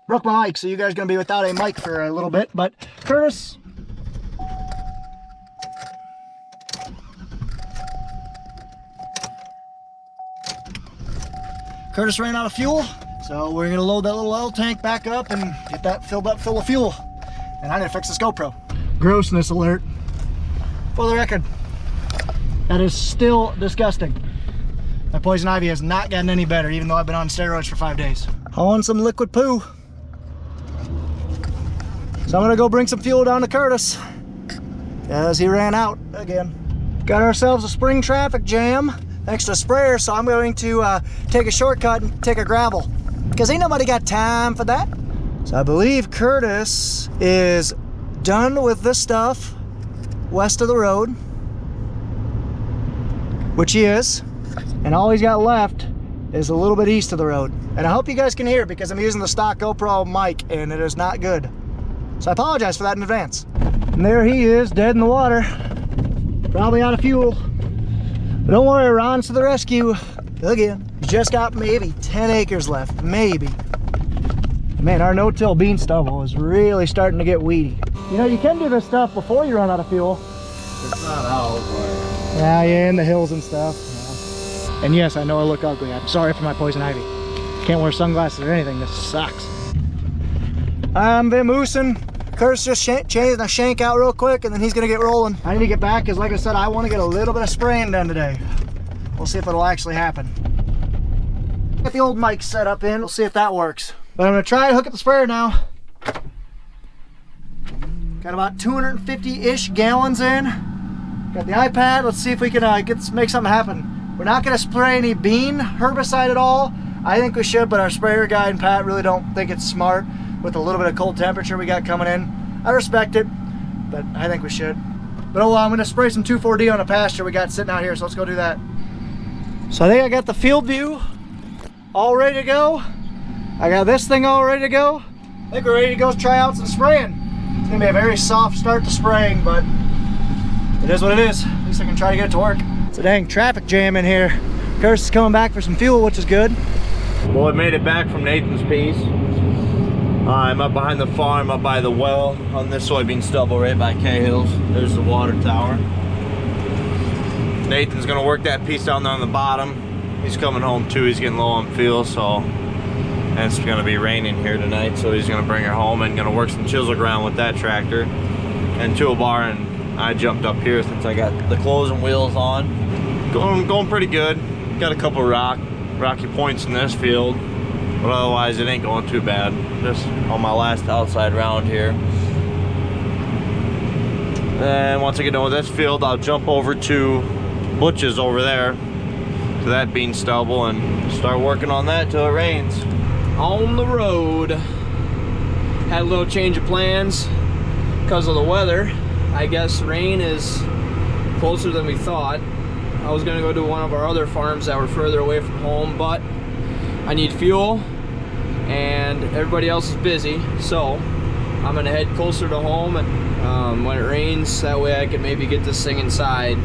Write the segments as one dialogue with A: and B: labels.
A: Broke my mic, so you guys are gonna be without a mic for a little bit, but Curtis. Curtis ran out of fuel, so we're gonna load that little oil tank back up and get that filled up full of fuel. And I need to fix this GoPro. Grossness alert. For the record, that is still disgusting. My poison ivy has not gotten any better, even though I've been on steroids for 5 days. I want some liquid poo. So I'm gonna go bring some fuel down to Curtis, as he ran out again. Got ourselves a spring traffic jam, thanks to a sprayer, so I'm going to take a shortcut and take a gravel, because ain't nobody got time for that. So I believe Curtis is done with this stuff west of the road, which he is, and all he's got left is a little bit east of the road. And I hope you guys can hear, because I'm using the stock GoPro mic and it is not good. So I apologize for that in advance. And there he is, dead in the water, probably out of fuel. But don't worry, Ron's to the rescue again. He's just got maybe 10 acres left, maybe. Man, our no-till bean stubble is really starting to get weedy. You know, you can do this stuff before you run out of fuel.
B: It's not out, but...
A: Yeah, in the hills and stuff. Yeah. And yes, I know I look ugly. I'm sorry for my poison ivy. Can't wear sunglasses or anything. This sucks. I'm vamoosing. Curtis just changing the shank out real quick, and then he's gonna get rolling. I need to get back, because like I said, I want to get a little bit of spraying done today. We'll see if it'll actually happen. Get the old mic set up in. We'll see if that works. But I'm gonna try to hook up the sprayer now. Got about 250-ish gallons in. Got the iPad. Let's see if we can make something happen. We're not gonna spray any bean herbicide at all. I think we should, but our sprayer guy and Pat really don't think it's smart with a little bit of cold temperature we got coming in. I respect it, but I think we should. But oh well, I'm gonna spray some 2,4-D on a pasture we got sitting out here, so let's go do that. So I think I got the field view all ready to go. I got this thing all ready to go. I think we're ready to go try out some spraying. It's gonna be a very soft start to spraying, but it is what it is. At least I can try to get it to work. It's a dang traffic jam in here. Curtis is coming back for some fuel, which is good.
B: Well, I made it back from Nathan's piece. I'm up behind the farm, up by the well, on this soybean stubble right by Cahill's. There's the water tower. Nathan's gonna work that piece down there on the bottom. He's coming home too. He's getting low on fuel, so... And it's gonna be raining here tonight, so he's gonna bring her home and gonna work some chisel ground with that tractor and toolbar. And I jumped up here since I got the closing wheels on. Going pretty good. Got a couple rocky points in this field, but otherwise it ain't going too bad. Just on my last outside round here. And once I get done with this field, I'll jump over to Butch's over there, to that bean stubble, and start working on that till it rains.
C: On the road, had a little change of plans because of the weather. I guess rain is closer than we thought. I was gonna go to one of our other farms that were further away from home, but I need fuel and everybody else is busy, so I'm gonna head closer to home, and when it rains, that way I can maybe get this thing inside.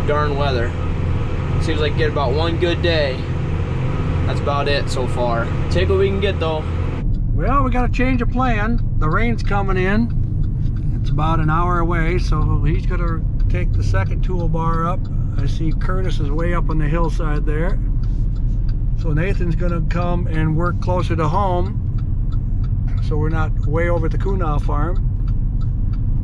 C: Darn weather. Seems like get about one good day. That's about it so far. Take what we can get though.
D: Well, we got to change of plan. The rain's coming in. It's about an hour away, so he's going to take the second toolbar up. I see Curtis is way up on the hillside there. So Nathan's going to come and work closer to home, so we're not way over at the Kunow farm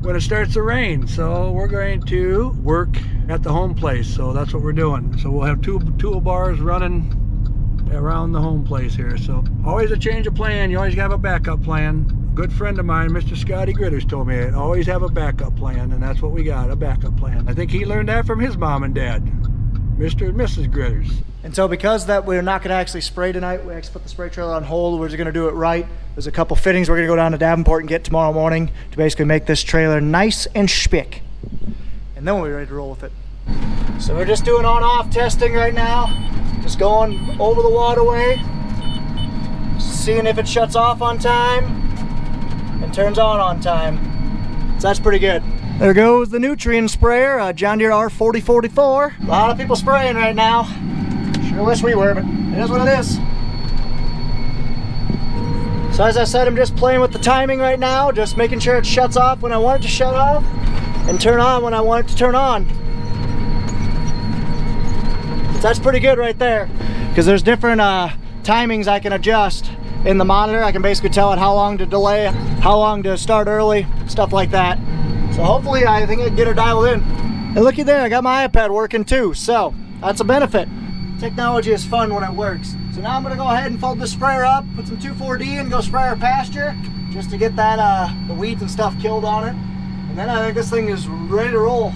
D: when it starts to rain. So we're going to work at the home place. So that's what we're doing. So we'll have two toolbars running around the home place here. So always a change of plan. You always have a backup plan. A good friend of mine, Mr. Scotty Gritters, told me always have a backup plan, and that's what we got, a backup plan. I think he learned that from his mom and dad, Mr. and Mrs. Gritters.
A: And so because that we're not going to actually spray tonight, we actually put the spray trailer on hold. We're just going to do it right. There's a couple fittings we're going to go down to Davenport and get tomorrow morning to basically make this trailer nice and spick. And then we'll be ready to roll with it. So we're just doing on-off testing right now. Just going over the waterway, seeing if it shuts off on time and turns on time. So that's pretty good. There goes the nutrient sprayer, John Deere R4044. A lot of people spraying right now. Sure wish we were, but it is what it is. So as I said, I'm just playing with the timing right now, just making sure it shuts off when I want it to shut off and turn on when I want it to turn on. So that's pretty good right there, because there's different timings I can adjust in the monitor. I can basically tell it how long to delay, how long to start early, stuff like that. So hopefully I think I can get her dialed in. And looky there, I got my iPad working too, so that's a benefit. Technology is fun when it works. So now I'm gonna go ahead and fold the sprayer up, put some 2,4-D and go spray our pasture, just to get that the weeds and stuff killed on it. And then I think this thing is ready to roll.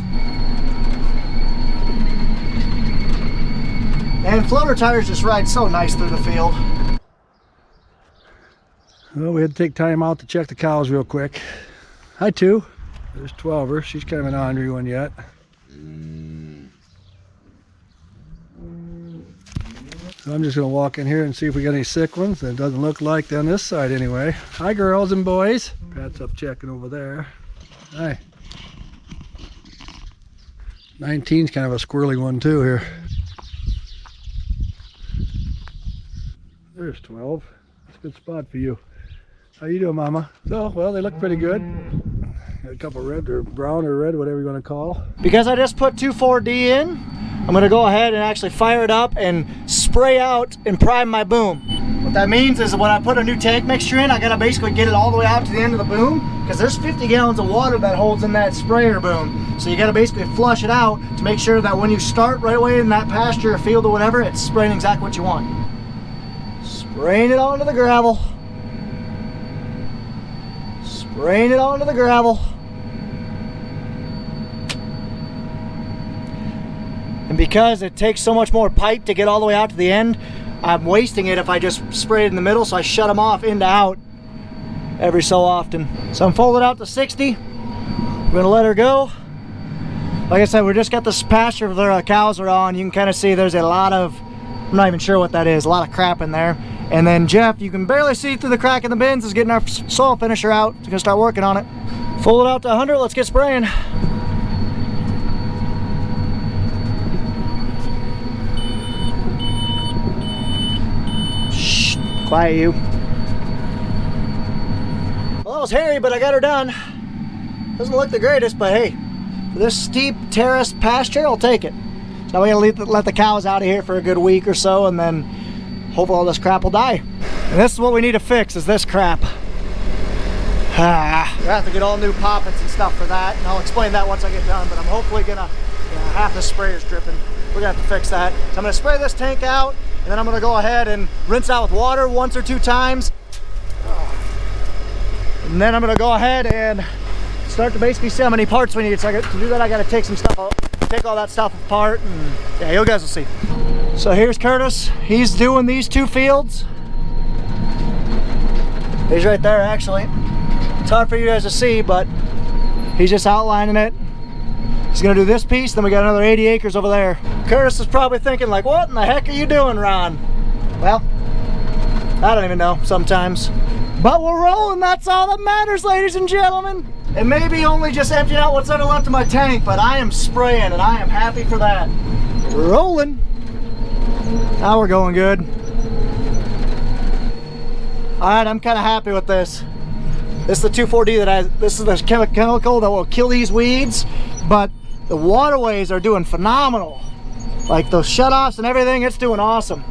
A: And floater tires just ride so nice through the field.
D: Well, we had to take time out to check the cows real quick. Hi, two. There's 12-er. She's kind of an ornery one yet. So I'm just going to walk in here and see if we got any sick ones. It doesn't look like on this side anyway. Hi, girls and boys. Pat's up checking over there. Hi. 19's kind of a squirrely one too here. There's 12. That's a good spot for you. How you doing, Mama? So, well, they look pretty good. Got a couple red or brown or red, whatever you want to call.
A: Because I just put 2,4-D in, I'm gonna go ahead and actually fire it up and spray out and prime my boom. What that means is when I put a new tank mixture in, I gotta basically get it all the way out to the end of the boom, because there's 50 gallons of water that holds in that sprayer boom. So you gotta basically flush it out to make sure that when you start right away in that pasture or field or whatever, it's spraying exactly what you want. Spraying it onto the gravel. Spraying it onto the gravel. And because it takes so much more pipe to get all the way out to the end, I'm wasting it if I just spray it in the middle, so I shut them off in to out every so often. So I'm folded out to 60. I'm gonna let her go. Like I said, we just got this pasture the cows are on. You can kind of see there's a lot of, I'm not even sure what that is, a lot of crap in there. And then Jeff, you can barely see through the crack in the bins, is getting our soil finisher out. He's gonna start working on it. Fold it out to 100, let's get spraying. Shh, quiet you. Well, that was hairy, but I got her done. Doesn't look the greatest, but hey, for this steep terrace pasture, I'll take it. So now we gotta let the cows out of here for a good week or so, and then hopefully all this crap will die. And this is what we need to fix, is this crap. We have to get all new poppets and stuff for that, and I'll explain that once I get done, but I'm hopefully gonna, half the sprayer's dripping. We're gonna have to fix that. So I'm gonna spray this tank out, and then I'm gonna go ahead and rinse out with water 1 or 2 times. And then I'm gonna go ahead and start to basically see how many parts we need. So to do that, I gotta take some stuff out, take all that stuff apart, and yeah, you guys will see. So here's Curtis. He's doing these 2 fields. He's right there, actually. It's hard for you guys to see, but he's just outlining it. He's gonna do this piece, then we got another 80 acres over there. Curtis is probably thinking like, what in the heck are you doing, Ron? Well, I don't even know sometimes. But we're rolling, that's all that matters, ladies and gentlemen. It may be only just emptying out what's ever left of my tank, but I am spraying and I am happy for that. We're rolling. Now we're going good. All right, I'm kind of happy with this. This is the 2,4-D this is the chemical that will kill these weeds, but the waterways are doing phenomenal. Like those shutoffs and everything, it's doing awesome.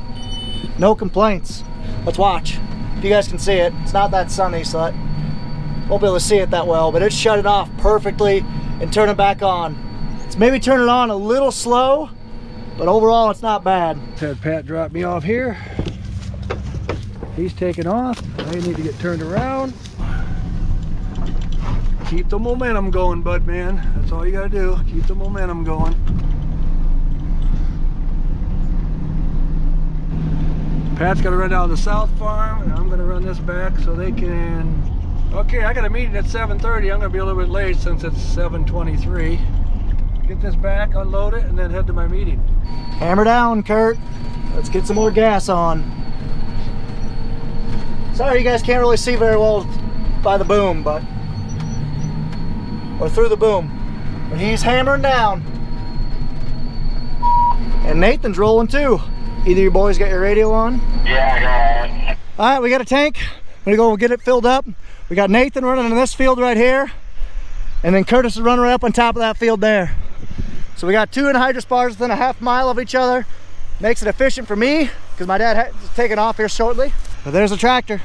A: No complaints. Let's watch. If you guys can see it, it's not that sunny, so I won't be able to see it that well, but it's shut it off perfectly and turn it back on. It's maybe turn it on a little slow, but overall it's not bad.
D: Had Pat drop me off here. He's taking off. I need to get turned around. Keep the momentum going, bud, man. That's all you gotta do. Keep the momentum going. Pat's gonna run down to the south farm, and I'm gonna run this back so they can. Okay, I got a meeting at 7:30. I'm gonna be a little bit late since it's 7:23. Get this back, unload it, and then head to my meeting.
A: Hammer down, Kurt. Let's get some more gas on. Sorry you guys can't really see very well by the boom, but or through the boom. But he's hammering down. And Nathan's rolling too. Either you boys got your radio on?
E: Yeah, I got it.
A: Alright, we got a tank. gonna go get it filled up. We got Nathan running in this field right here, and then Curtis is running right up on top of that field there. So we got 2 anhydrous bars within a half mile of each other. Makes it efficient for me, because my dad is taking off here shortly. But there's the tractor.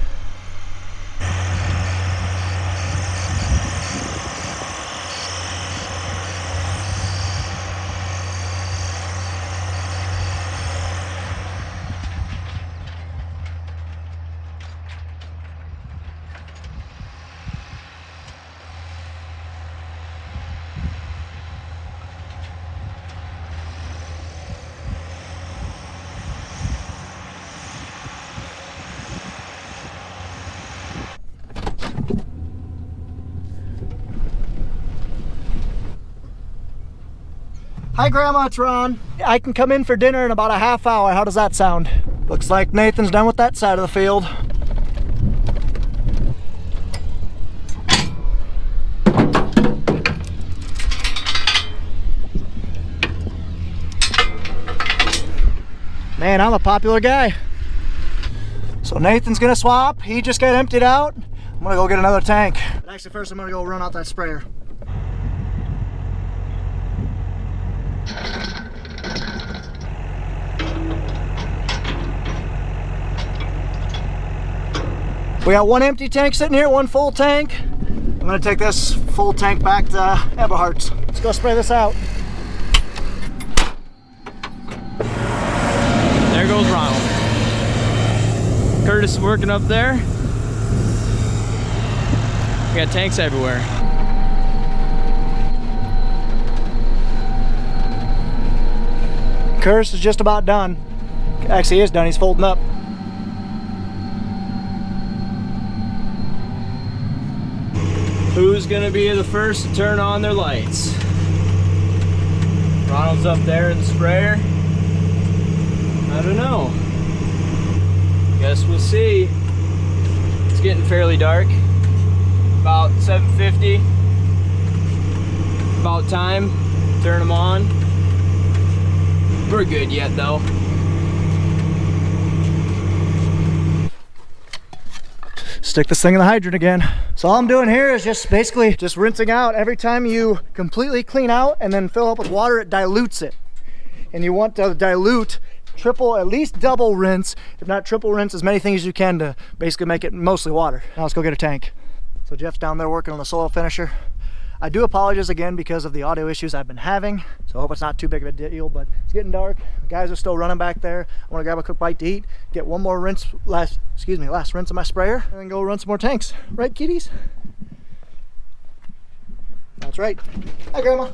A: Hi Grandma, it's Ron. I can come in for dinner in about a half hour. How does that sound? Looks like Nathan's done with that side of the field. Man, I'm a popular guy. So Nathan's gonna swap. He just got emptied out. I'm gonna go get another tank. But actually first I'm gonna go run out that sprayer. We got 1 empty tank sitting here, 1 full tank. I'm gonna take this full tank back to Eberhardt's. Let's go spray this out.
C: There goes Ronald. Curtis working up there. We got tanks everywhere.
A: Curtis is just about done. Actually, he is done. He's folding up.
C: Who's gonna be the first to turn on their lights? Ronald's up there in the sprayer. I don't know. Guess we'll see. It's getting fairly dark. About 7:50. About time. Turn them on. We're good yet though.
A: Stick this thing in the hydrant again. So all I'm doing here is just basically just rinsing out. Every time you completely clean out and then fill up with water, it dilutes it. And you want to dilute, triple, at least double rinse, if not triple rinse, as many things as you can to basically make it mostly water. Now let's go get a tank. So Jeff's down there working on the soil finisher. I do apologize again because of the audio issues I've been having. So I hope it's not too big of a deal, but it's getting dark. The guys are still running back there. I want to grab a quick bite to eat, get one more rinse, last rinse of my sprayer, and then go run some more tanks. Right, kitties? That's right. Hi, Grandma.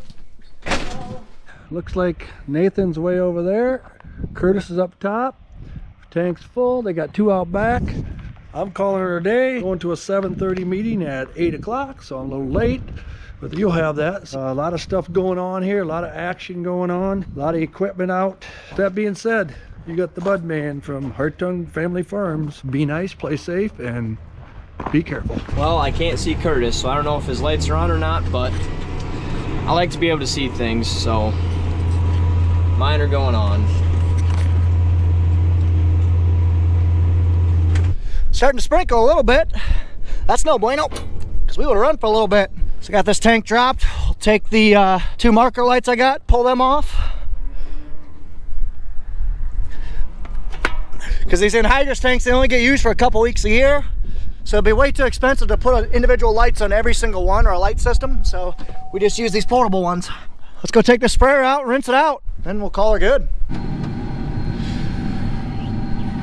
D: Looks like Nathan's way over there. Curtis is up top. Tank's full. They got 2 out back. I'm calling her a day. Going to a 7:30 meeting at 8 o'clock, so I'm a little late. But you'll have that. So a lot of stuff going on here, a lot of action going on, a lot of equipment out. That being said, you got the Bud Man from Hartung Family Farms. Be nice, play safe, and be careful.
C: Well, I can't see Curtis, so I don't know if his lights are on or not, but I like to be able to see things, so mine are going on.
A: Starting to sprinkle a little bit. That's no bueno, because we would have run for a little bit. So I got this tank dropped. I'll take the 2 marker lights I got, pull them off. Because these anhydrous tanks, they only get used for a couple weeks a year. So it'd be way too expensive to put individual lights on every single one, or a light system. So we just use these portable ones. Let's go take the sprayer out, rinse it out, then we'll call her good.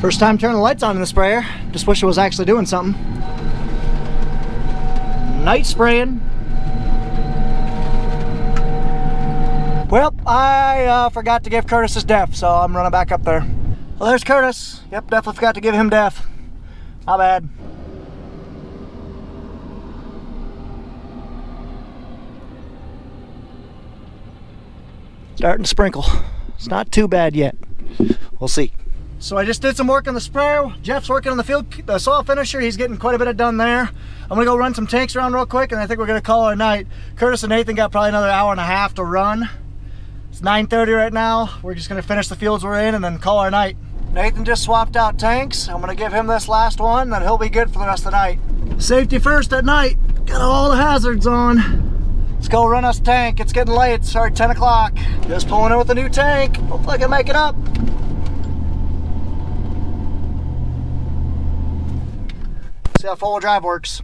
A: First time turning the lights on in the sprayer. Just wish it was actually doing something. Night spraying. Well, I forgot to give Curtis his def, so I'm running back up there. Well, there's Curtis. Yep, definitely forgot to give him def. Not bad. Starting to sprinkle. It's not too bad yet. We'll see. So I just did some work on the sprayer. Jeff's working on the soil finisher. He's getting quite a bit of done there. I'm gonna go run some tanks around real quick, and I think we're gonna call it a night. Curtis and Nathan got probably another hour and a half to run. It's 9:30 right now. We're just gonna finish the fields we're in and then call our night. Nathan just swapped out tanks. I'm gonna give him this last one, then he'll be good for the rest of the night. Safety first at night. Got all the hazards on. Let's go run us a tank. It's getting late. It's already 10 o'clock. Just pulling in with a new tank. Hopefully I can make it up. See how four-wheel drive works.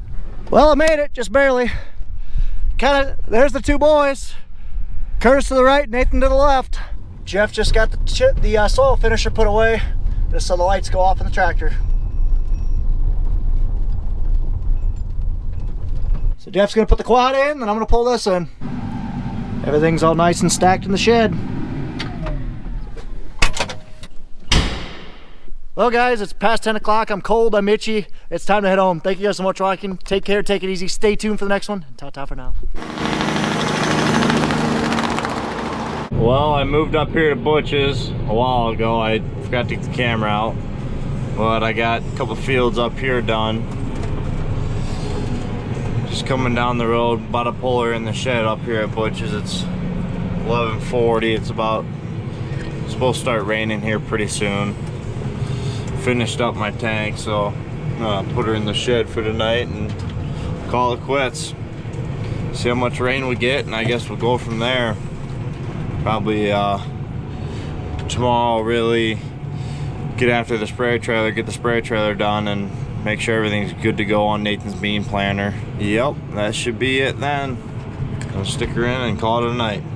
A: Well, I made it, just barely. There's the two boys. Curtis to the right, Nathan to the left. Jeff just got the soil finisher put away, just so the lights go off in the tractor. So Jeff's gonna put the quad in, and I'm gonna pull this in. Everything's all nice and stacked in the shed. Well guys, it's past 10 o'clock. I'm cold, I'm itchy. It's time to head home. Thank you guys so much for watching. Take care, take it easy. Stay tuned for the next one. Ta-ta for now.
B: Well, I moved up here to Butch's a while ago. I forgot to get the camera out, but I got a couple fields up here done. Just coming down the road, about to pull her in the shed up here at Butch's. It's 11:40. It's supposed to start raining here pretty soon. Finished up my tank, so put her in the shed for tonight and call it quits. See how much rain we get, and I guess we'll go from there. Probably tomorrow, really get after the spray trailer, get the spray trailer done, and make sure everything's good to go on Nathan's bean planter. Yep, that should be it then. I'll stick her in and call it a night.